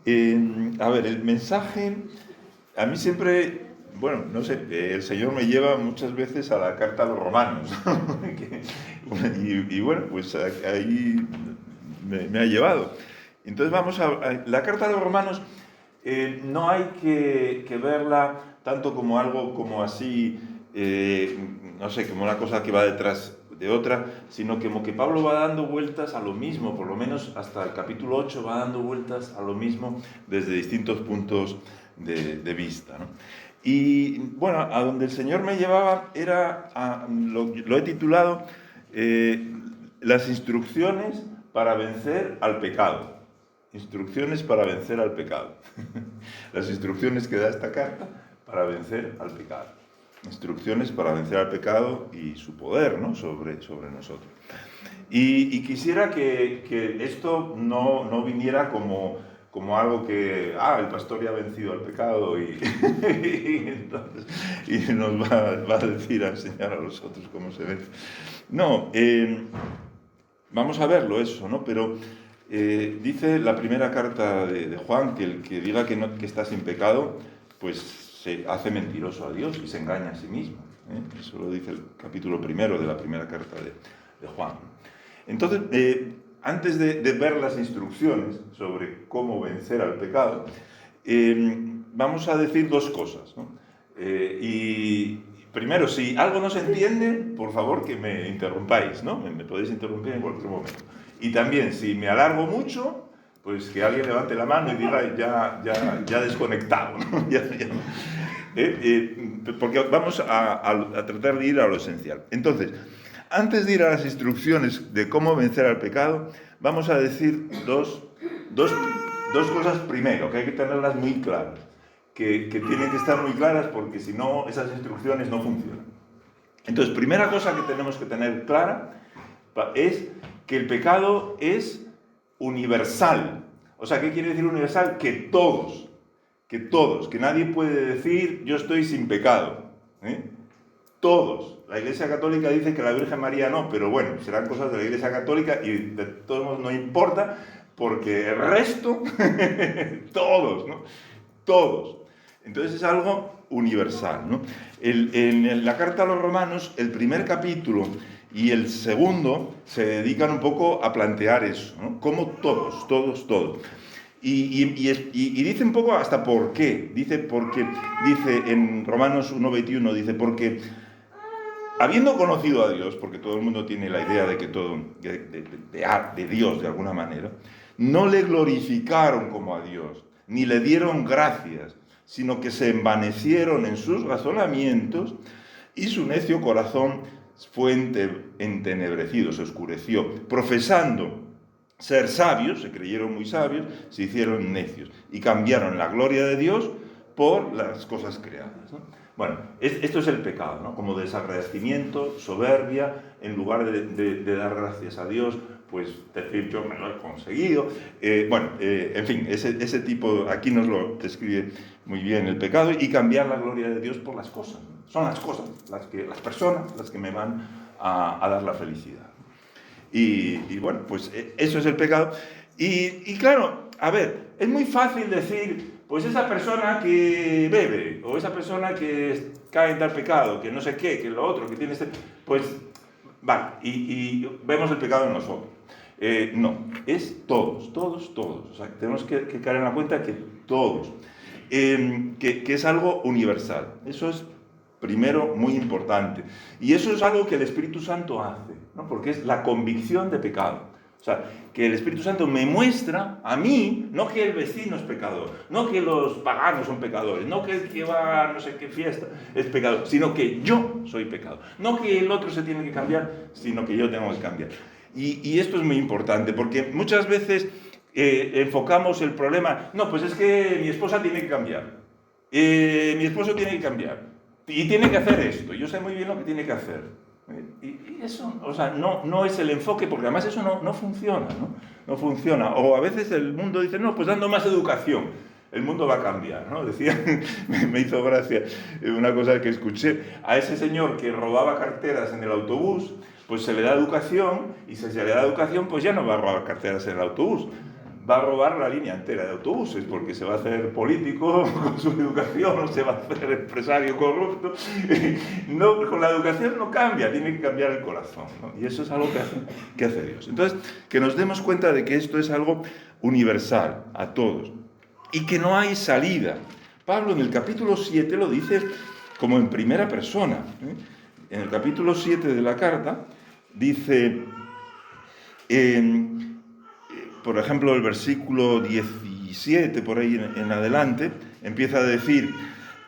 A ver, el mensaje, a mí siempre, bueno, no sé, el Señor me lleva muchas veces a la carta a los romanos. Que- y bueno, pues ahí me ha llevado. Entonces vamos a la carta a los romanos. No hay que verla tanto como algo como así, eh, no sé, como una cosa que va detrás de otra, sino como que Pablo va dando vueltas a lo mismo, por lo menos hasta el capítulo 8 va dando vueltas a lo mismo desde distintos puntos de vista, ¿no? Y bueno, a donde el Señor me llevaba era, lo he titulado, eh, las instrucciones para vencer al pecado. Instrucciones para vencer al pecado. Las instrucciones que da esta carta para vencer al pecado. Instrucciones para vencer al pecado y su poder, ¿no? sobre nosotros. Y quisiera que esto no viniera como algo que, el pastor ya ha vencido al pecado y nos va a decir, a enseñar a los otros cómo se vence. No, vamos a verlo eso, ¿no? Pero dice la primera carta de Juan que el que diga que está sin pecado, pues se hace mentiroso a Dios y se engaña a sí mismo, ¿eh? Eso lo dice el capítulo primero de la primera carta de Juan. Entonces, antes de ver las instrucciones sobre cómo vencer al pecado, vamos a decir dos cosas, ¿no? Y primero, si algo no se entiende, por favor que me interrumpáis, ¿no? Me podéis interrumpir en cualquier momento. Y también, si me alargo mucho, pues que alguien levante la mano y diga ya desconectado, ¿no? Porque vamos a tratar de ir a lo esencial. Entonces, antes de ir a las instrucciones de cómo vencer al pecado, vamos a decir dos cosas primero, que hay que tenerlas muy claras, que tienen que estar muy claras porque si no, esas instrucciones no funcionan. Entonces, primera cosa que tenemos que tener clara es que el pecado es universal. O sea, ¿qué quiere decir universal? Que nadie puede decir yo estoy sin pecado, ¿eh? Todos. La Iglesia Católica dice que la Virgen María no, pero bueno, serán cosas de la Iglesia Católica y de todos modos no importa, porque el resto, todos, ¿no? Todos. Entonces es algo universal, ¿no? En la carta a los romanos, el primer capítulo y el segundo se dedican un poco a plantear eso, ¿no? Como todos. Y dice un poco hasta por qué. Dice en Romanos 1:21, dice, porque habiendo conocido a Dios, porque todo el mundo tiene la idea de que todo, de Dios de alguna manera, no le glorificaron como a Dios, ni le dieron gracias, sino que se envanecieron en sus razonamientos y su necio corazón fue entenebrecido, se oscureció, profesando ser sabios, se creyeron muy sabios, se hicieron necios y cambiaron la gloria de Dios por las cosas creadas, ¿no? Bueno, esto es el pecado, ¿no? Como desagradecimiento, soberbia, en lugar de dar gracias a Dios, pues decir yo me lo he conseguido. En fin, ese tipo, aquí nos lo describe muy bien el pecado y cambiar la gloria de Dios por las cosas, ¿no? Son las cosas, las personas, las que me van a dar la felicidad. Y bueno, pues eso es el pecado. Y claro, a ver, es muy fácil decir, pues esa persona que bebe, o esa persona que cae en tal pecado, que no sé qué, que lo otro, que tiene pues vale, y vemos el pecado en nosotros. No, es todos. O sea, tenemos que caer en la cuenta que todos. Que es algo universal. Eso es primero muy importante. Y eso es algo que el Espíritu Santo hace, ¿no? Porque es la convicción de pecado. O sea, que el Espíritu Santo me muestra a mí, no que el vecino es pecador, no que los paganos son pecadores, no que el que va a no sé qué fiesta es pecador, sino que yo soy pecador. No que el otro se tiene que cambiar, sino que yo tengo que cambiar. Y esto es muy importante, porque muchas veces enfocamos el problema, no, pues es que mi esposa tiene que cambiar, mi esposo tiene que cambiar, y tiene que hacer esto, yo sé muy bien lo que tiene que hacer. Y eso, o sea, no es el enfoque, porque además eso no funciona, ¿no? No funciona. O a veces el mundo dice, no, pues dando más educación, el mundo va a cambiar, ¿no? Decía, me hizo gracia una cosa que escuché, a ese señor que robaba carteras en el autobús, pues se le da educación, y si se le da educación, pues ya no va a robar carteras en el autobús. va a robar la línea entera de autobuses, porque se va a hacer político con su educación, o se va a hacer empresario corrupto. No, con la educación no cambia, tiene que cambiar el corazón, ¿no? Y eso es algo que hace Dios. Entonces, que nos demos cuenta de que esto es algo universal, a todos, y que no hay salida. Pablo en el capítulo 7 lo dice como en primera persona, ¿eh? En el capítulo 7 de la carta dice, por ejemplo, el versículo 17, por ahí en adelante, empieza a decir,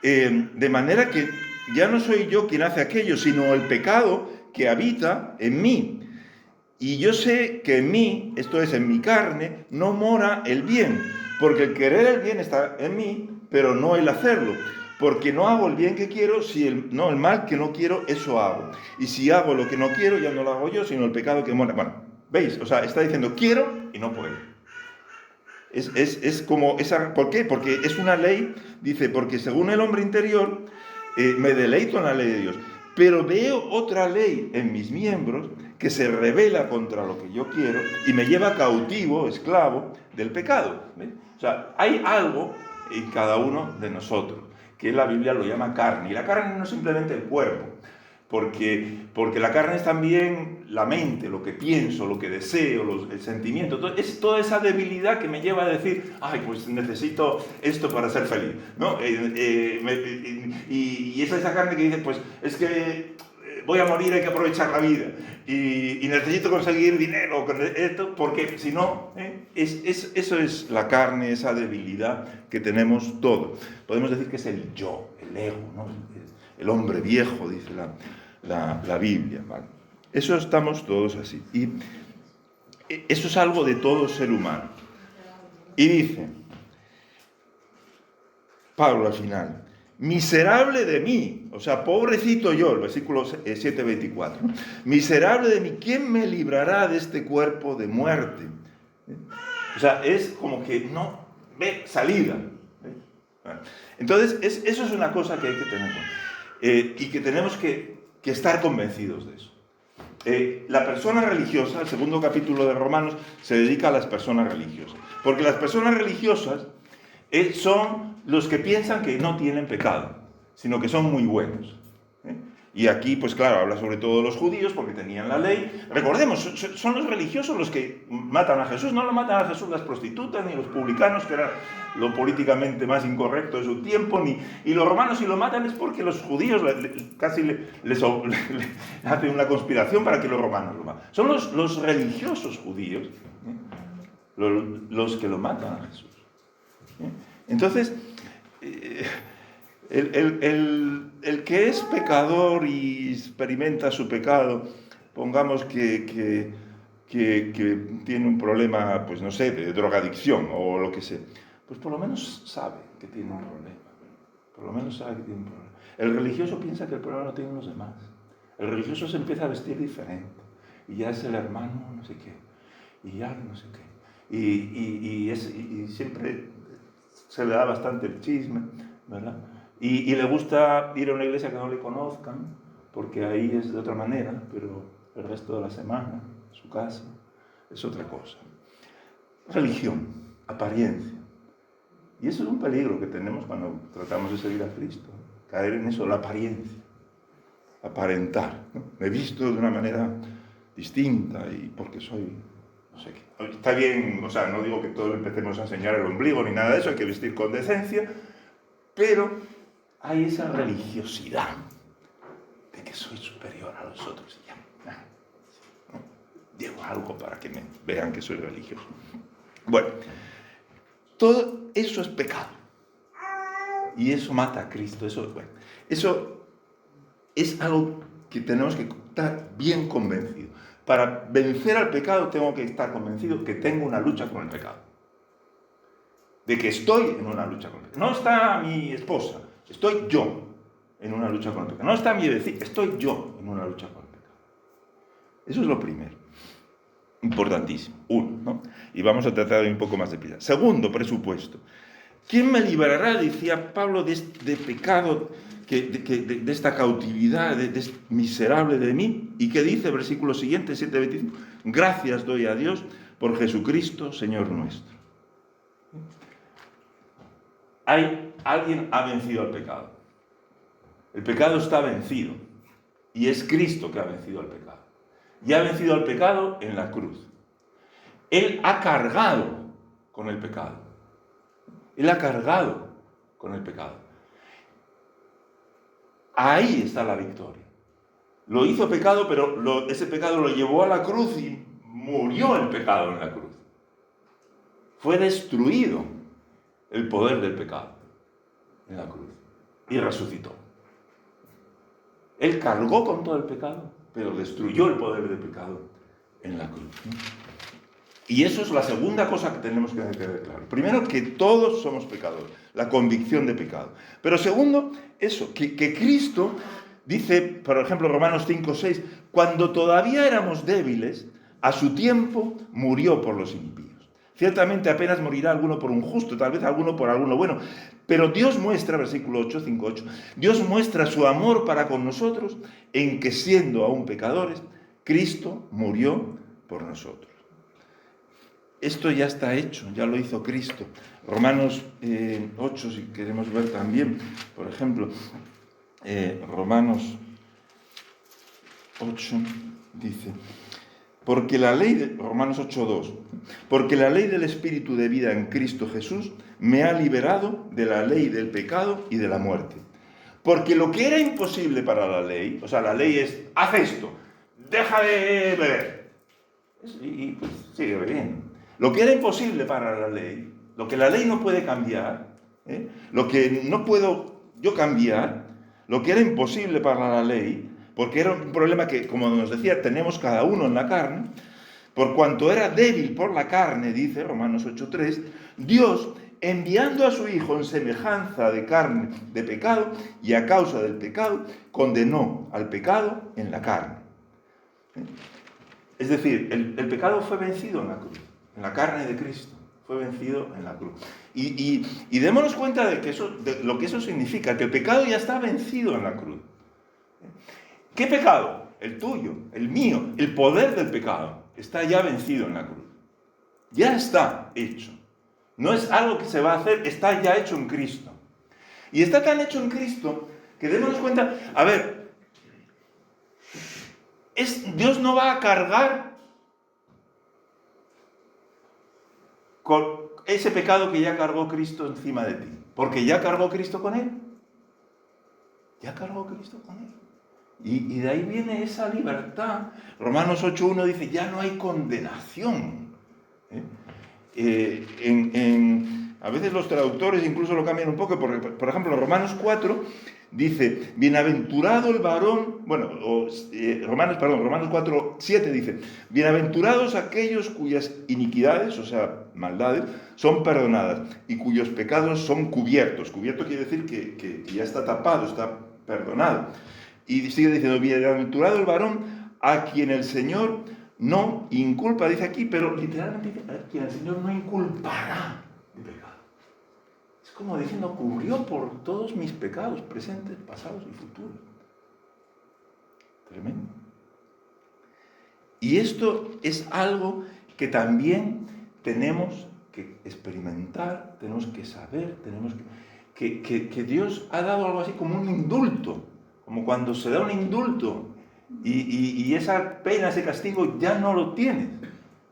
de manera que ya no soy yo quien hace aquello, sino el pecado que habita en mí. Y yo sé que en mí, esto es, en mi carne, no mora el bien, porque el querer el bien está en mí, pero no el hacerlo. Porque no hago el bien que quiero, el mal que no quiero, eso hago. Y si hago lo que no quiero, ya no lo hago yo, sino el pecado que mora. Bueno, ¿veis? O sea, está diciendo quiero y no puedo. Es como esa. ¿Por qué? Porque es una ley, dice, porque según el hombre interior, me deleito en la ley de Dios. Pero veo otra ley en mis miembros que se rebela contra lo que yo quiero y me lleva cautivo, esclavo del pecado. ¿Ves? O sea, hay algo en cada uno de nosotros, que la Biblia lo llama carne. Y la carne no es simplemente el cuerpo, porque la carne es también la mente, lo que pienso, lo que deseo, el sentimiento. Es toda esa debilidad que me lleva a decir, ay, pues necesito esto para ser feliz, ¿no? Y es esa carne que dice, pues es que voy a morir, hay que aprovechar la vida. Y necesito conseguir dinero con esto, porque si no, eso es la carne, esa debilidad que tenemos todos. Podemos decir que es el yo, el ego, ¿no? El hombre viejo, dice la Biblia, ¿vale? Eso estamos todos así. Y eso es algo de todo ser humano. Y dice Pablo al final, miserable de mí, o sea, pobrecito yo, el versículo 7:24, ¿no? Miserable de mí, ¿quién me librará de este cuerpo de muerte? O sea, es como que no ve salida. Bueno, entonces, eso es una cosa que hay que tener en cuenta. Y que tenemos que estar convencidos de eso. La persona religiosa, el segundo capítulo de Romanos, se dedica a las personas religiosas. Porque las personas religiosas son los que piensan que no tienen pecado, sino que son muy buenos. Y aquí, pues claro, habla sobre todo de los judíos, porque tenían la ley. Recordemos, son los religiosos los que matan a Jesús. No lo matan a Jesús las prostitutas, ni los publicanos, que era lo políticamente más incorrecto de su tiempo, y los romanos, si lo matan es porque los judíos casi les hacen una conspiración para que los romanos lo maten. Son los religiosos judíos, los que lo matan a Jesús. Entonces, el que es pecador y experimenta su pecado, pongamos que tiene un problema, pues no sé, de drogadicción o lo que sea, pues por lo menos sabe que tiene un problema. Por lo menos sabe que tiene un problema. El religioso piensa que el problema lo tienen los demás. El religioso se empieza a vestir diferente. Y ya es el hermano no sé qué. Y ya no sé qué. Y siempre se le da bastante el chisme, ¿verdad? Y le gusta ir a una iglesia que no le conozcan, porque ahí es de otra manera, pero el resto de la semana, su casa, es otra cosa. Religión, apariencia. Y eso es un peligro que tenemos cuando tratamos de seguir a Cristo. Caer en eso, la apariencia. Aparentar, ¿no? Me he visto de una manera distinta y porque soy, no sé qué. Está bien, o sea, no digo que todos empecemos a enseñar el ombligo ni nada de eso, hay que vestir con decencia, pero hay esa religiosidad de que soy superior a los otros y ya. ¿No? Digo algo para que me vean que soy religioso. Bueno, todo eso es pecado. Y eso mata a Cristo. Eso es algo que tenemos que estar bien convencidos. Para vencer al pecado tengo que estar convencido que tengo una lucha con el pecado. De que estoy en una lucha con el pecado. No está mi esposa, estoy yo en una lucha con el pecado. No está mi vecino, estoy yo en una lucha con el pecado. Eso es lo primero. Importantísimo. Uno, ¿no? Y vamos a tratar de un poco más de prisa. Segundo presupuesto. ¿Quién me librará, decía Pablo, de pecado, de esta cautividad, de miserable de mí? ¿Y qué dice el versículo siguiente, 7:25? Gracias doy a Dios por Jesucristo, Señor nuestro. Alguien ha vencido al pecado. El pecado está vencido. Y es Cristo que ha vencido al pecado. Y ha vencido al pecado en la cruz. Él ha cargado con el pecado. Él ha cargado con el pecado. Ahí está la victoria. Lo hizo pecado, pero ese pecado lo llevó a la cruz y murió el pecado en la cruz. Fue destruido el poder del pecado en la cruz y resucitó. Él cargó con todo el pecado, pero destruyó el poder del pecado en la cruz. Y eso es la segunda cosa que tenemos que tener claro. Primero, que todos somos pecadores, la convicción de pecado. Pero segundo, eso, que Cristo dice, por ejemplo, Romanos 5:6, cuando todavía éramos débiles, a su tiempo murió por los impíos. Ciertamente apenas morirá alguno por un justo, tal vez alguno por alguno bueno. Pero Dios muestra, versículo 8, 5:8, Dios muestra su amor para con nosotros en que siendo aún pecadores, Cristo murió por nosotros. Esto ya está hecho, ya lo hizo Cristo. Romanos 8, si queremos ver también, por ejemplo, Romanos 8 dice, porque la ley de Romanos 8:2, porque la ley del Espíritu de vida en Cristo Jesús me ha liberado de la ley del pecado y de la muerte. Porque lo que era imposible para la ley, o sea, la ley es, haz esto, deja de beber, y pues sigue bebiendo. Lo que era imposible para la ley, lo que la ley no puede cambiar, lo que no puedo yo cambiar, lo que era imposible para la ley, porque era un problema que, como nos decía, tenemos cada uno en la carne, por cuanto era débil por la carne, dice Romanos 8:3, Dios, enviando a su Hijo en semejanza de carne de pecado, y a causa del pecado, condenó al pecado en la carne. Es decir, el pecado fue vencido en la cruz, en la carne de Cristo, fue vencido en la cruz. Y démonos cuenta de lo que eso significa, que el pecado ya está vencido en la cruz. ¿Qué pecado? El tuyo, el mío, el poder del pecado está ya vencido en la cruz. Ya está hecho. No es algo que se va a hacer, está ya hecho en Cristo. Y está tan hecho en Cristo que démonos cuenta, a ver, Dios no va a cargar con ese pecado que ya cargó Cristo encima de ti. Porque ya cargó Cristo con él. Ya cargó Cristo con él. Y de ahí viene esa libertad. Romanos 8:1 dice, ya no hay condenación. A veces los traductores incluso lo cambian un poco, porque, por ejemplo, Romanos 4 dice, bienaventurado el varón, Romanos 4:7 dice, bienaventurados aquellos cuyas iniquidades, o sea, maldades, son perdonadas y cuyos pecados son cubiertos. Cubierto quiere decir que ya está tapado, está perdonado. Y sigue diciendo, bienaventurado el varón a quien el Señor no inculpa, dice aquí, pero literalmente dice, a quien el Señor no inculpará de pecado. Es como diciendo, cubrió por todos mis pecados, presentes, pasados y futuros. Tremendo. Y esto es algo que también tenemos que experimentar, tenemos que saber, tenemos que Dios ha dado algo así como un indulto. Como cuando se da un indulto y esa pena, ese castigo ya no lo tienes.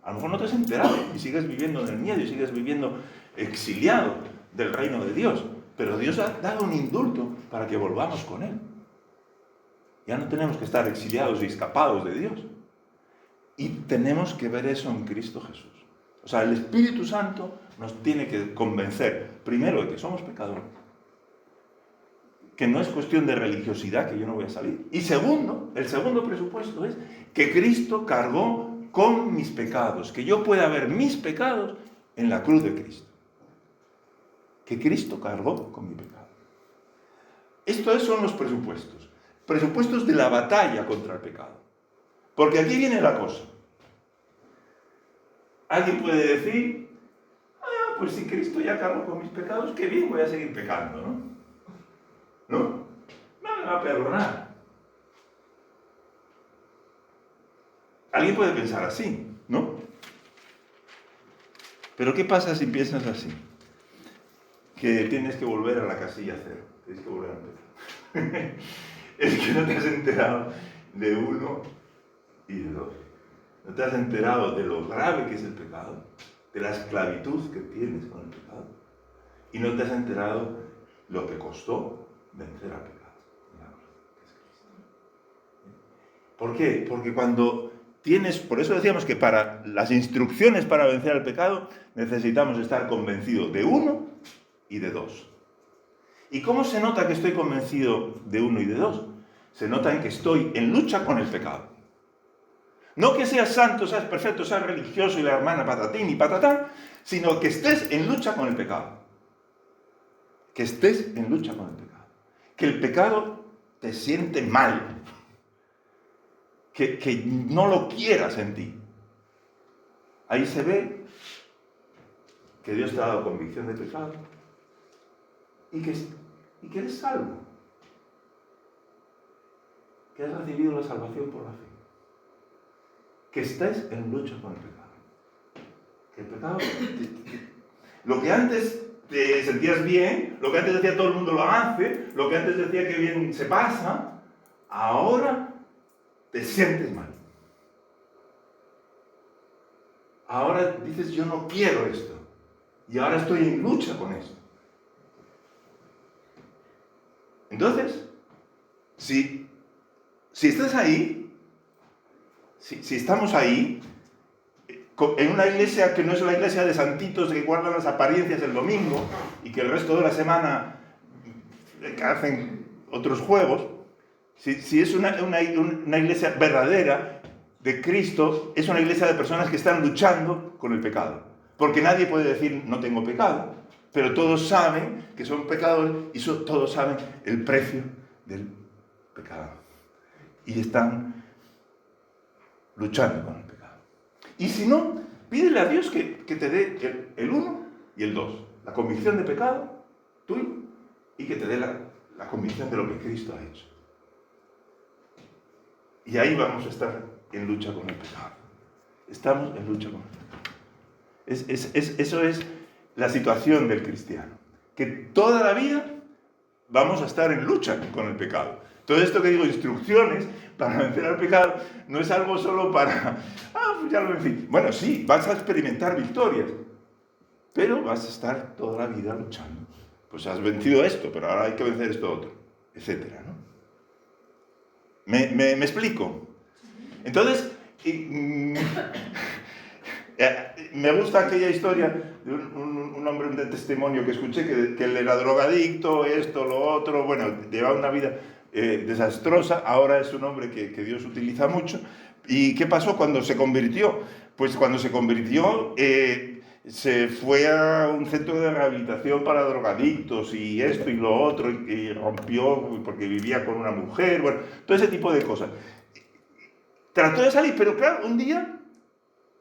A lo mejor no te has enterado y sigues viviendo en el miedo y sigues viviendo exiliado del reino de Dios. Pero Dios ha dado un indulto para que volvamos con Él. Ya no tenemos que estar exiliados y escapados de Dios. Y tenemos que ver eso en Cristo Jesús. O sea, el Espíritu Santo nos tiene que convencer, primero, de que somos pecadores, que no es cuestión de religiosidad, que yo no voy a salir. Y segundo, el segundo presupuesto es que Cristo cargó con mis pecados, que yo pueda ver mis pecados en la cruz de Cristo. Que Cristo cargó con mi pecado. Estos son los presupuestos. Presupuestos de la batalla contra el pecado. Porque aquí viene la cosa. Alguien puede decir, pues si Cristo ya cargó con mis pecados, qué bien, voy a seguir pecando, ¿no? ¿No? No me va a perdonar. Alguien puede pensar así, ¿no? Pero ¿qué pasa si piensas así? que tienes que volver a la casilla cero. Tienes que volver a empezar. Es que no te has enterado de uno y de dos. No te has enterado de lo grave que es el pecado, de la esclavitud que tienes con el pecado, y no te has enterado lo que costó vencer al pecado. ¿Por qué? Porque cuando tienes, por eso decíamos que para las instrucciones para vencer al pecado necesitamos estar convencidos de uno y de dos. ¿Y cómo se nota que estoy convencido de uno y de dos? Se nota en que estoy en lucha con el pecado. No que seas santo, seas perfecto, seas religioso y la hermana patatín y patatán, sino que estés en lucha con el pecado. Que estés en lucha con el pecado. Que el pecado te siente mal. Que no lo quieras en ti. Ahí se ve que Dios te ha dado convicción de pecado y que eres salvo. Que has recibido la salvación por la fe. Que estés en lucha con el pecado. Que el pecado, lo que antes te sentías bien, lo que antes decía todo el mundo lo hace, lo que antes decía que bien se pasa, ahora te sientes mal. Ahora dices, yo no quiero esto. Y ahora estoy en lucha con esto. Entonces, si estás ahí, si estamos ahí, en una iglesia que no es la iglesia de santitos que guardan las apariencias el domingo y que el resto de la semana hacen otros juegos, si es una iglesia verdadera de Cristo, es una iglesia de personas que están luchando con el pecado. Porque nadie puede decir, no tengo pecado, pero todos saben que son pecadores y todos saben el precio del pecado. Y están luchando con el pecado. Y si no, pídele a Dios que te dé el uno y el dos. La convicción de pecado, tuyo, y que te dé la convicción de lo que Cristo ha hecho. Y ahí vamos a estar en lucha con el pecado. Estamos en lucha con el pecado. Eso es la situación del cristiano. Que toda la vida vamos a estar en lucha con el pecado. Todo esto que digo, instrucciones para vencer al pecado, no es algo solo para, pues ya lo vencí. Bueno, sí, vas a experimentar victorias, pero vas a estar toda la vida luchando. Pues has vencido esto, pero ahora hay que vencer esto otro, etcétera, ¿no? ¿Me explico? Entonces, me gusta aquella historia de un hombre de testimonio que escuché, que él era drogadicto, esto, lo otro, bueno, llevaba una vida desastrosa, ahora es un hombre que Dios utiliza mucho. ¿Y qué pasó cuando se convirtió? Pues cuando se convirtió, se fue a un centro de rehabilitación para drogadictos y esto y lo otro, y rompió porque vivía con una mujer, bueno, todo ese tipo de cosas. Trató de salir, pero claro, un día,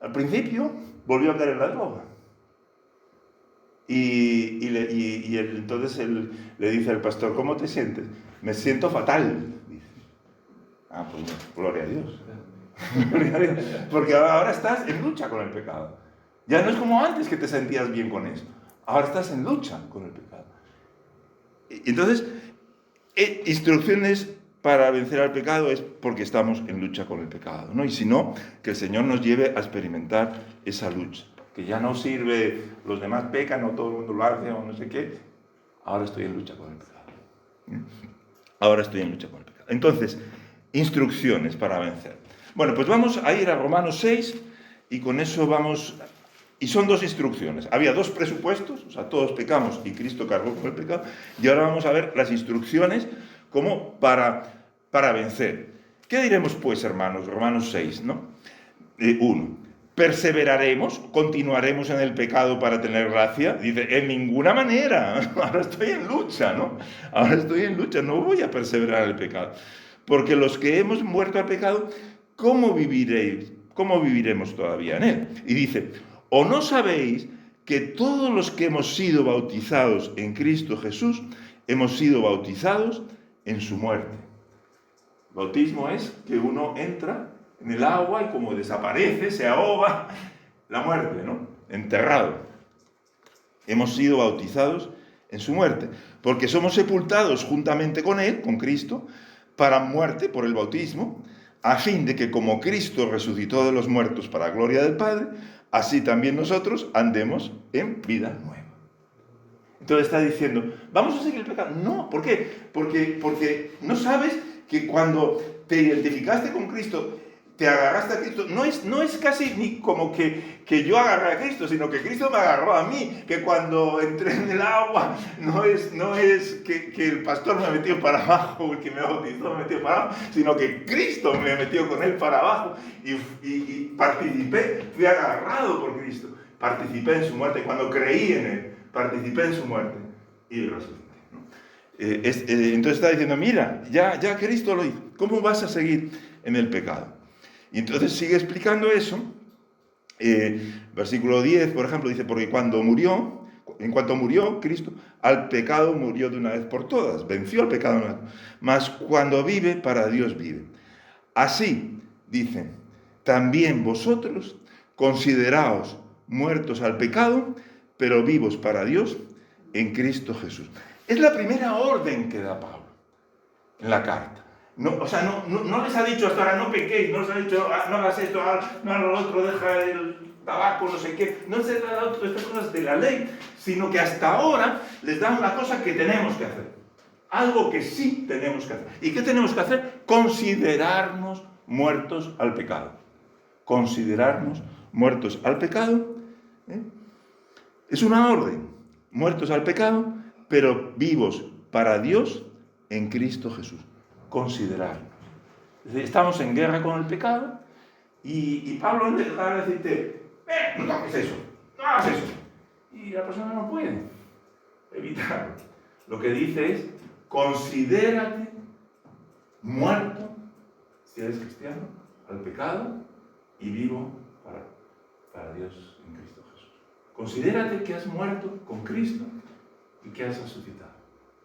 al principio, volvió a caer en la droga. Entonces él le dice al pastor, ¿cómo te sientes? Me siento fatal. Dice. Pues bueno, gloria a Dios. Gloria a Dios. Porque ahora estás en lucha con el pecado. Ya no es como antes que te sentías bien con eso. Ahora estás en lucha con el pecado. Entonces, instrucciones para vencer al pecado es porque estamos en lucha con el pecado, ¿no? Y si no, que el Señor nos lleve a experimentar esa lucha. Que ya no sirve, los demás pecan o todo el mundo lo hace o no sé qué. Ahora estoy en lucha con el pecado. Ahora estoy en lucha con el pecado. Entonces, instrucciones para vencer. Bueno, pues vamos a ir a Romanos 6 y con eso vamos... Y son dos instrucciones. Había dos presupuestos, o sea, todos pecamos y Cristo cargó con el pecado. Y ahora vamos a ver las instrucciones como para vencer. ¿Qué diremos pues, hermanos? Romanos 6, ¿no? 1. ¿Perseveraremos? ¿Continuaremos en el pecado para tener gracia? Dice, en ninguna manera. Ahora estoy en lucha, ¿no? Ahora estoy en lucha, no voy a perseverar en el pecado. Porque los que hemos muerto al pecado, ¿cómo viviréis? ¿Cómo viviremos todavía en él? Y dice, ¿o no sabéis que todos los que hemos sido bautizados en Cristo Jesús, hemos sido bautizados en su muerte? Bautismo es que uno entra en el agua y como desaparece, se ahoga, la muerte, ¿no? Enterrado. Hemos sido bautizados en su muerte, porque somos sepultados juntamente con Él, con Cristo, para muerte por el bautismo, a fin de que como Cristo resucitó de los muertos para gloria del Padre, así también nosotros andemos en vida nueva. Entonces está diciendo, ¿vamos a seguir el pecado? No, ¿por qué? Porque no sabes que cuando te identificaste con Cristo, te agarraste a Cristo, no es casi ni como que yo agarré a Cristo, sino que Cristo me agarró a mí, que cuando entré en el agua, no es que el pastor me metió para abajo, el que me bautizó me metió para abajo, sino que Cristo me metió con él para abajo y participé, fui agarrado por Cristo, participé en su muerte, cuando creí en él, participé en su muerte y resucité. Entonces está diciendo, mira, ya Cristo lo hizo, ¿cómo vas a seguir en el pecado? Y entonces sigue explicando eso. Versículo 10, por ejemplo, dice, porque en cuanto murió Cristo, al pecado murió de una vez por todas, venció al pecado, mas cuando vive, para Dios vive. Así, dice, también vosotros consideraos muertos al pecado, pero vivos para Dios en Cristo Jesús. Es la primera orden que da Pablo en la carta. No, o sea, no les ha dicho hasta ahora, no pequéis, no les ha dicho, no hagas esto, no hagas lo otro, deja el tabaco, no sé qué. No les ha dado todas estas cosas de la ley, sino que hasta ahora les da una cosa que tenemos que hacer. Algo que sí tenemos que hacer. ¿Y qué tenemos que hacer? Considerarnos muertos al pecado. Considerarnos muertos al pecado. Es una orden. Muertos al pecado, pero vivos para Dios en Cristo Jesús. Considerarnos. Es decir, estamos en guerra con el pecado y Pablo en dejar de decirte, no toques eso, no hagas eso. Y la persona no puede evitarlo. Lo que dice es, considérate muerto, si eres cristiano, al pecado y vivo para Dios en Cristo Jesús. Considérate que has muerto con Cristo y que has resucitado,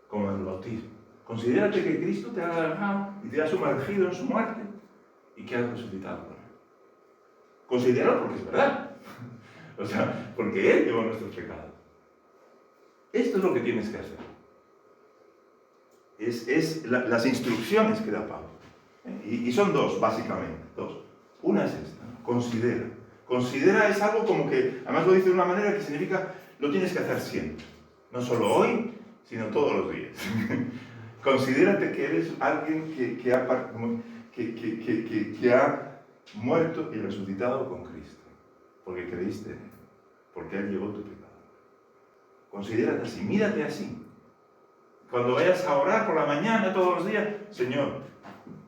como en el bautismo. Considérate que Cristo te ha agarrado y te ha sumergido en su muerte y que has resucitado con él. Considéralo porque es verdad. O sea, porque Él llevó nuestros pecados. Esto es lo que tienes que hacer. Las instrucciones que da Pablo. Y son dos, básicamente. Dos. Una es esta, ¿no? Considera. Considera es algo como que, además lo dice de una manera que significa, lo tienes que hacer siempre. No solo hoy, sino todos los días. Considérate que eres alguien que ha muerto y resucitado con Cristo, porque creíste en Él, porque Él llevó tu pecado. Considérate así, mírate así. Cuando vayas a orar por la mañana, todos los días, Señor,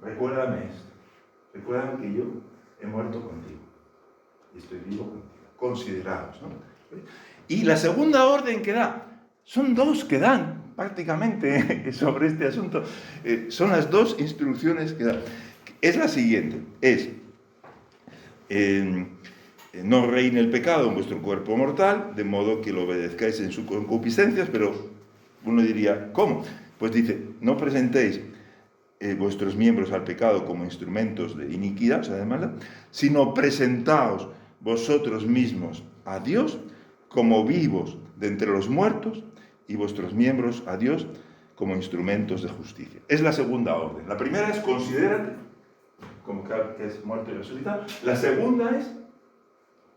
recuérdame esto. Recuérdame que yo he muerto contigo y estoy vivo contigo. Consideraos, ¿no? Y la segunda orden que da, son dos que dan prácticamente sobre este asunto. Son las dos instrucciones que da. Es la siguiente, no reine el pecado en vuestro cuerpo mortal, de modo que lo obedezcáis en sus concupiscencias, pero uno diría, ¿cómo? Pues dice, no presentéis vuestros miembros al pecado como instrumentos de iniquidad, o sea, de maldad, sino presentaos vosotros mismos a Dios como vivos de entre los muertos y vuestros miembros a Dios como instrumentos de justicia. Es la segunda orden. La primera es considérate como que es muerto y resucitado. La segunda es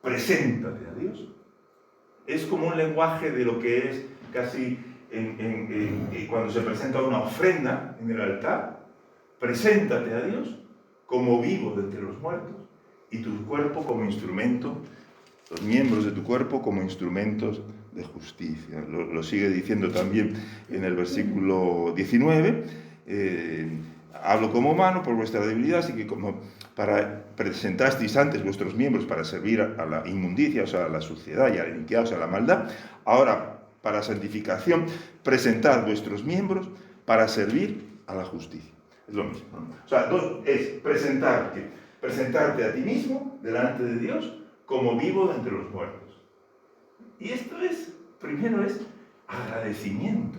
preséntate a Dios. Es como un lenguaje de lo que es casi cuando se presenta una ofrenda en el altar. Preséntate a Dios como vivo de entre los muertos y tu cuerpo como instrumento, los miembros de tu cuerpo como instrumentos de justicia. Lo sigue diciendo también en el versículo 19. Hablo como humano por vuestra debilidad, así que como presentasteis antes vuestros miembros para servir a la inmundicia, o sea, a la suciedad y a la iniquidad, o sea, a la maldad, ahora para santificación, presentad vuestros miembros para servir a la justicia. Es lo mismo, ¿no? O sea, es presentarte a ti mismo delante de Dios como vivo de entre los muertos. Y esto primero es agradecimiento.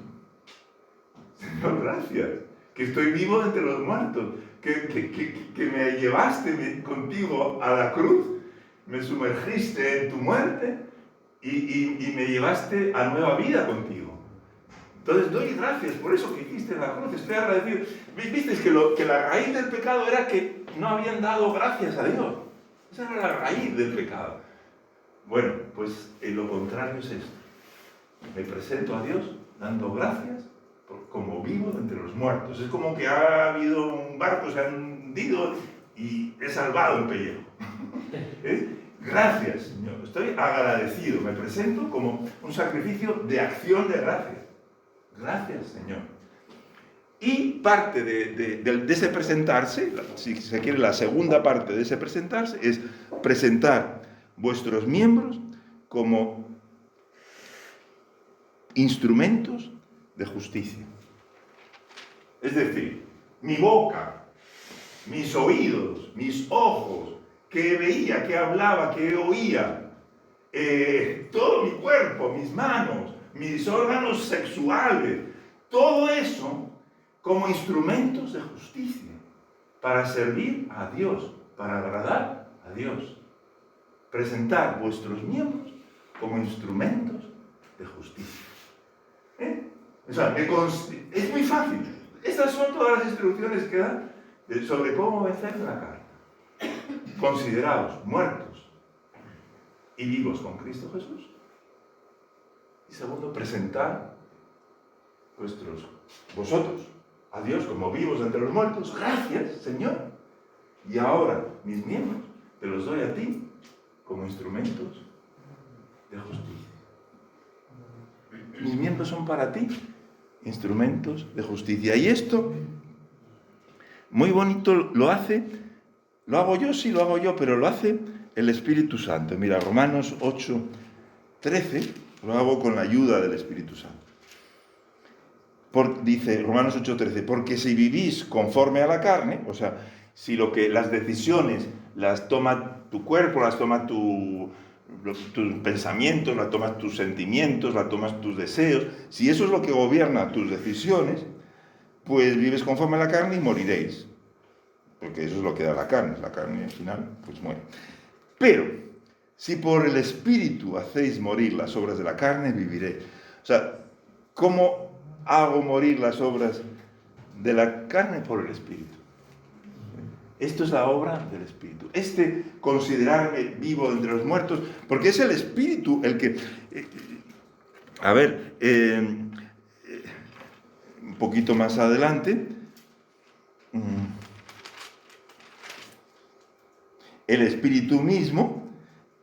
Señor, gracias, que estoy vivo de entre los muertos, que me llevaste contigo a la cruz, me sumergiste en tu muerte y me llevaste a nueva vida contigo. Entonces doy gracias por eso que hiciste en la cruz, estoy agradecido. ¿Visteis que la raíz del pecado era que no habían dado gracias a Dios? Esa era la raíz del pecado. Bueno, pues lo contrario es esto. Me presento a Dios dando gracias como vivo de entre los muertos. Es como que ha habido un barco, se ha hundido y he salvado el pellejo. Gracias, Señor. Estoy agradecido. Me presento como un sacrificio de acción de gracias. Gracias, Señor. Y parte de ese presentarse, si se quiere la segunda parte de ese presentarse, es presentar vuestros miembros como instrumentos de justicia. Es decir, mi boca, mis oídos, mis ojos, que veía, que hablaba, que oía, todo mi cuerpo, mis manos, mis órganos sexuales, todo eso como instrumentos de justicia, para servir a Dios, para agradar a Dios. Presentar vuestros miembros como instrumentos de justicia. O sea, es muy fácil. Estas son todas las instrucciones que dan sobre cómo vencer la carne. Consideraos muertos y vivos con Cristo Jesús. Y segundo, presentar vosotros a Dios como vivos entre los muertos. Gracias, Señor. Y ahora mis miembros te los doy a ti como instrumentos de justicia. Mis miembros son para ti instrumentos de justicia. Y esto, muy bonito, lo hago yo, sí lo hago yo, pero lo hace el Espíritu Santo. Mira, Romanos 8:13, lo hago con la ayuda del Espíritu Santo. Dice Romanos 8:13, porque si vivís conforme a la carne, o sea, si las decisiones las toma tu cuerpo, las toma tus pensamientos, las tomas tus sentimientos, las tomas tus deseos, si eso es lo que gobierna tus decisiones, pues vives conforme a la carne y moriréis. Porque eso es lo que da la carne al final pues muere. Pero, si por el Espíritu hacéis morir las obras de la carne, viviréis. O sea, ¿cómo hago morir las obras de la carne? Por el Espíritu. Esto es la obra del Espíritu. Considerarme vivo entre los muertos, porque es el Espíritu el que... un poquito más adelante... El Espíritu mismo,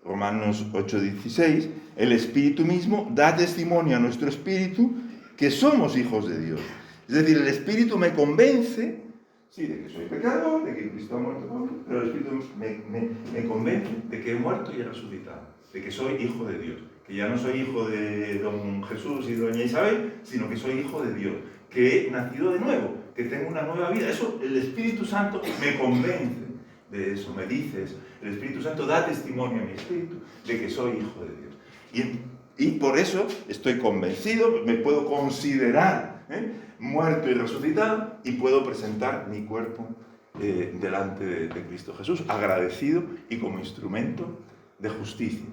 Romanos 8:16, el Espíritu mismo da testimonio a nuestro espíritu que somos hijos de Dios. Es decir, el Espíritu me convence, sí, de que soy pecador, de que Cristo ha muerto por mí, pero el Espíritu me convence de que he muerto y he resucitado, de que soy hijo de Dios, que ya no soy hijo de don Jesús y doña Isabel, sino que soy hijo de Dios, que he nacido de nuevo, que tengo una nueva vida. Eso, el Espíritu Santo me convence de eso, me dices, el Espíritu Santo da testimonio a mi espíritu de que soy hijo de Dios. Y por eso estoy convencido, me puedo considerar muerto y resucitado y puedo presentar mi cuerpo delante de Cristo Jesús, agradecido y como instrumento de justicia.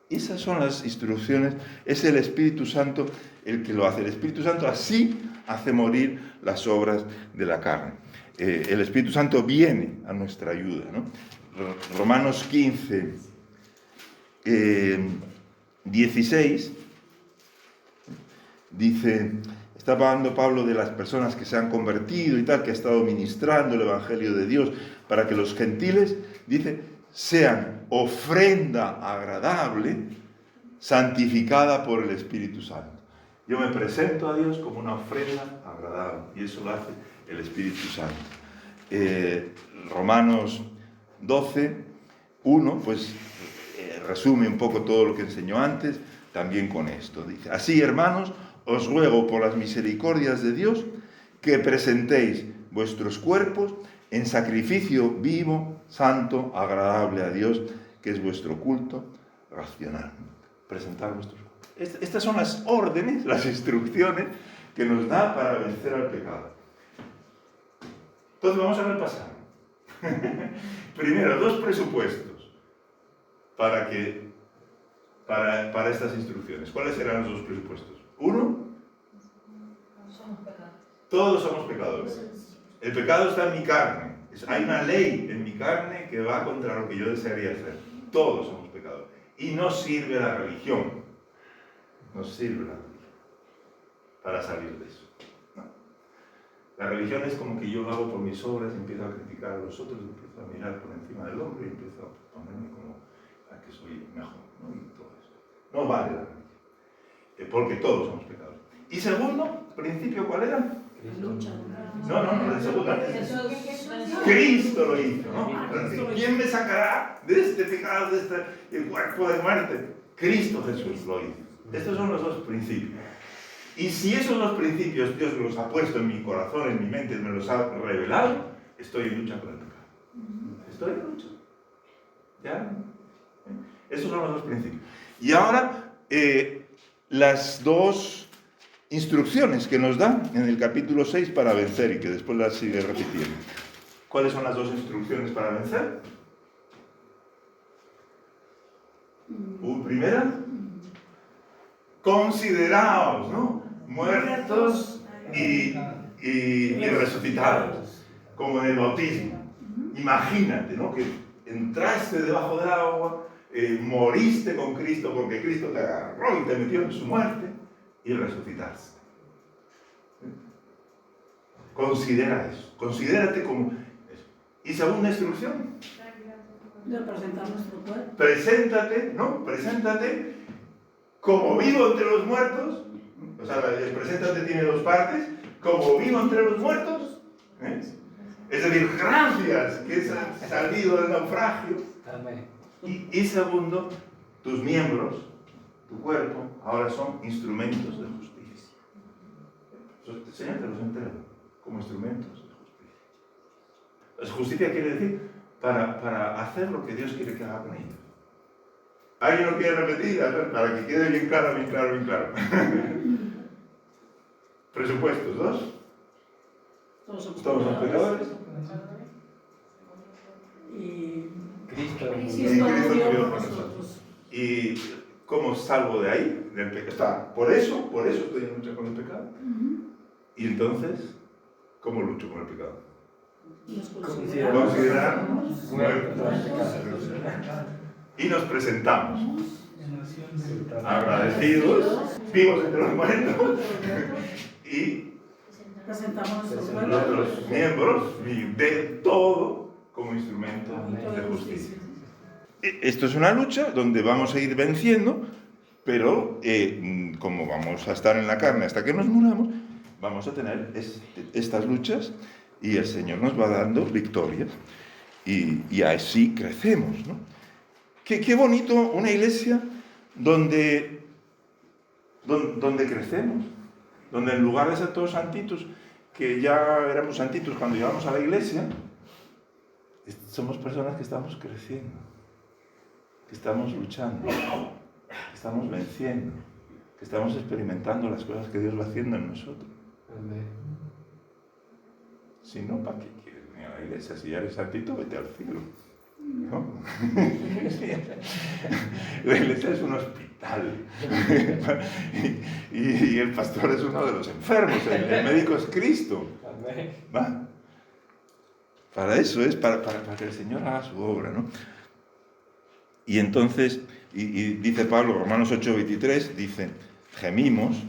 Esas son las instrucciones, es el Espíritu Santo el que lo hace. El Espíritu Santo así hace morir las obras de la carne. El Espíritu Santo viene a nuestra ayuda, ¿no? Romanos 15, 16, dice, está hablando Pablo de las personas que se han convertido y tal, que ha estado ministrando el Evangelio de Dios para que los gentiles, dice, sean ofrenda agradable, santificada por el Espíritu Santo. Yo me presento a Dios como una ofrenda agradable, y eso lo hace el Espíritu Santo. Romanos 12, 1, pues resume un poco todo lo que enseñó antes, también con esto. Dice, así, hermanos, os ruego por las misericordias de Dios que presentéis vuestros cuerpos en sacrificio vivo, santo, agradable a Dios, que es vuestro culto racional. Presentar vuestros cuerpos. Estas son las órdenes, las instrucciones que nos da para vencer al pecado. Entonces vamos a repasar. Primero, 2 presupuestos para estas instrucciones. ¿Cuáles serán los 2 presupuestos? 1, Todos somos pecadores. El pecado está en mi carne. Hay una ley en mi carne que va contra lo que yo desearía hacer. Todos somos pecadores. Y no sirve la religión. No sirve la religión para salir de eso. No. La religión es como que yo lo hago por mis obras, empiezo a criticar a los otros, empiezo a mirar por encima del hombre y empiezo a ponerme como a que soy mejor, ¿no? Y todo eso. No vale la religión. Porque todos somos pecadores. Y segundo, principio, ¿cuál era? No, el segundo. Cristo lo hizo, ¿no? ¿Quién me sacará de este pecado, de este cuerpo de muerte? Cristo Jesús lo hizo. Estos son los dos principios. Y si esos dos principios Dios los ha puesto en mi corazón, en mi mente, me los ha revelado, estoy en lucha con el pecado. Estoy en lucha. ¿Ya? Esos son los dos principios. Y ahora, las dos instrucciones que nos da en el capítulo 6 para vencer y que después las sigue repitiendo. ¿Cuáles son las dos instrucciones para vencer? Primera, consideraos, ¿no? Muertos y resucitados, como en el bautismo. Imagínate, ¿no? Que entraste debajo del agua, moriste con Cristo porque Cristo te agarró y te metió en su muerte y resucitaste. Considera eso, considérate como eso. Y segunda instrucción, representar nuestro cuerpo. Preséntate, ¿no? Preséntate como vivo entre los muertos. O sea, el preséntate tiene dos partes. Como vivo entre los muertos. Es decir, gracias que has salido del naufragio. Y segundo, tus miembros, tu cuerpo, ahora son instrumentos de justicia. El Señor te los entrega como instrumentos de justicia. Justicia quiere decir para hacer lo que Dios quiere que haga con ellos. ¿Alguien lo quiere repetir? A ver, para que quede bien claro, bien claro, bien claro. Presupuestos, ¿dos? Todos somos pecadores. Y Cristo murió por nosotros. ¿Y cómo salgo de ahí? Del pecado. Por eso estoy en lucha con el pecado. Y entonces, ¿cómo lucho con el pecado? Considerarnos muertos. Y nos presentamos agradecidos, vivos entre los muertos, y presentamos nuestros miembros de todo como instrumento de justicia. Esto es una lucha donde vamos a ir venciendo, pero como vamos a estar en la carne hasta que nos muramos, vamos a tener estas luchas y el Señor nos va dando victorias y así crecemos, ¿no? Qué bonito una iglesia donde crecemos, donde en lugar de ser todos santitos, que ya éramos santitos cuando llegamos a la iglesia, somos personas que estamos creciendo, que estamos luchando, que estamos venciendo, que estamos experimentando las cosas que Dios va haciendo en nosotros. Amén. Si no, ¿para qué quieres venir a la iglesia? Si ya eres santito, vete al cielo, ¿no? La iglesia es un hospital y el pastor es uno de los enfermos, el médico es Cristo. Amén. ¿Va? Para eso es, para que el Señor haga su obra, ¿no? Y entonces, y dice Pablo, Romanos 8:23, dice, gemimos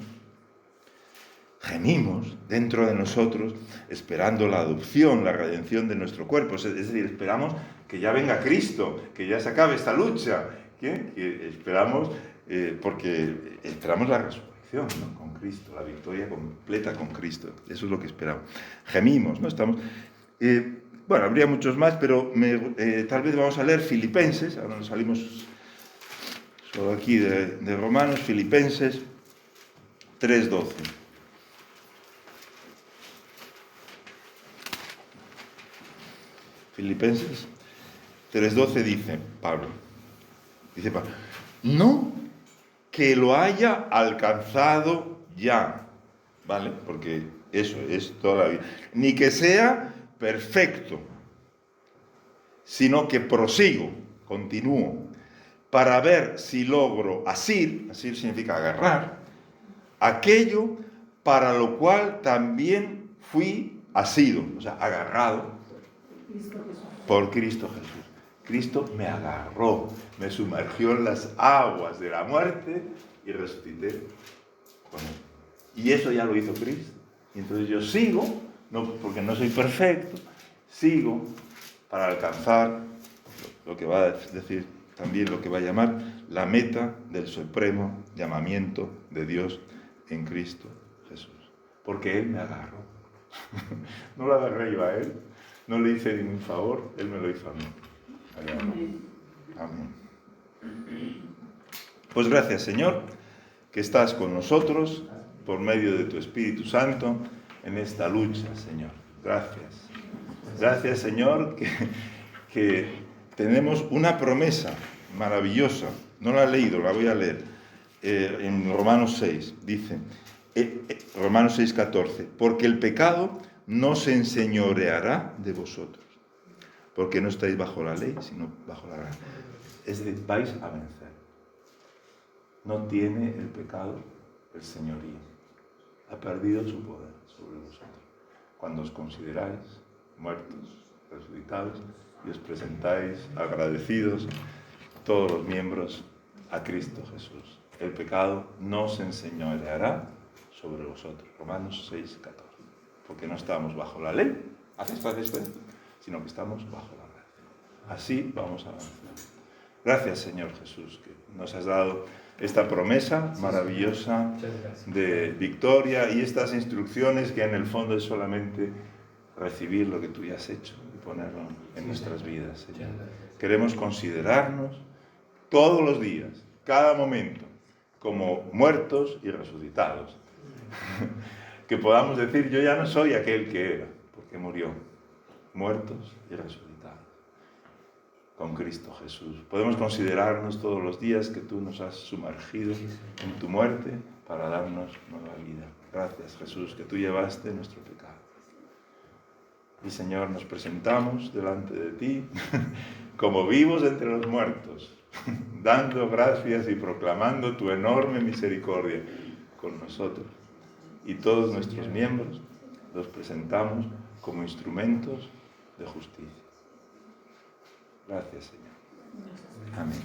dentro de nosotros, esperando la adopción, la redención de nuestro cuerpo. Es decir, esperamos que ya venga Cristo, que ya se acabe esta lucha. Que esperamos, porque esperamos la resurrección, ¿no? Con Cristo, la victoria completa con Cristo. Eso es lo que esperamos. Gemimos, ¿no? Estamos... bueno, habría muchos más, pero tal vez vamos a leer Filipenses. Ahora nos salimos solo aquí de Romanos, Filipenses 3:12. Filipenses 3:12 dice Pablo, no que lo haya alcanzado ya, ¿vale? Porque eso es toda la vida. Ni que sea perfecto, sino que prosigo, continúo, para ver si logro asir significa agarrar, aquello para lo cual también fui asido, o sea, agarrado Cristo Jesús. por Cristo Jesús. Cristo me agarró, me sumergió en las aguas de la muerte y resucité con él. Y eso ya lo hizo Cristo. Y entonces yo sigo, no, porque no soy perfecto, sigo para alcanzar lo que va a decir también, lo que va a llamar la meta del supremo llamamiento de Dios en Cristo Jesús. Porque Él me agarró. No lo agarré yo a Él, no le hice ningún favor, Él me lo hizo a mí. Amén. Pues gracias, Señor, que estás con nosotros por medio de tu Espíritu Santo en esta lucha, Señor. Gracias. Gracias, Señor, que tenemos una promesa maravillosa. No la he leído, la voy a leer. En Romanos 6, dice, Romanos 6:14, porque el pecado no se enseñoreará de vosotros, porque no estáis bajo la ley, sino bajo la gracia. Es decir, vais a vencer. No tiene el pecado el señorío. Ha perdido su poder sobre vosotros. Cuando os consideráis muertos, resucitados, y os presentáis agradecidos, todos los miembros, a Cristo Jesús. El pecado no se enseñoreará sobre vosotros. Romanos 6:14. Porque no estamos bajo la ley, sino que estamos bajo la gracia. Así vamos a avanzar. Gracias, Señor Jesús, que nos has dado esta promesa maravillosa de victoria y estas instrucciones que en el fondo es solamente recibir lo que tú ya has hecho y ponerlo en nuestras vidas, Señor. Queremos considerarnos todos los días, cada momento, como muertos y resucitados. Que podamos decir, yo ya no soy aquel que era, porque murió, muertos y resucitados con Cristo Jesús. Podemos considerarnos todos los días que tú nos has sumergido en tu muerte para darnos nueva vida. Gracias, Jesús, que tú llevaste nuestro pecado. Y, Señor, nos presentamos delante de ti como vivos entre los muertos, dando gracias y proclamando tu enorme misericordia con nosotros. Y todos nuestros miembros los presentamos como instrumentos de justicia. Gracias, Señor. Amén.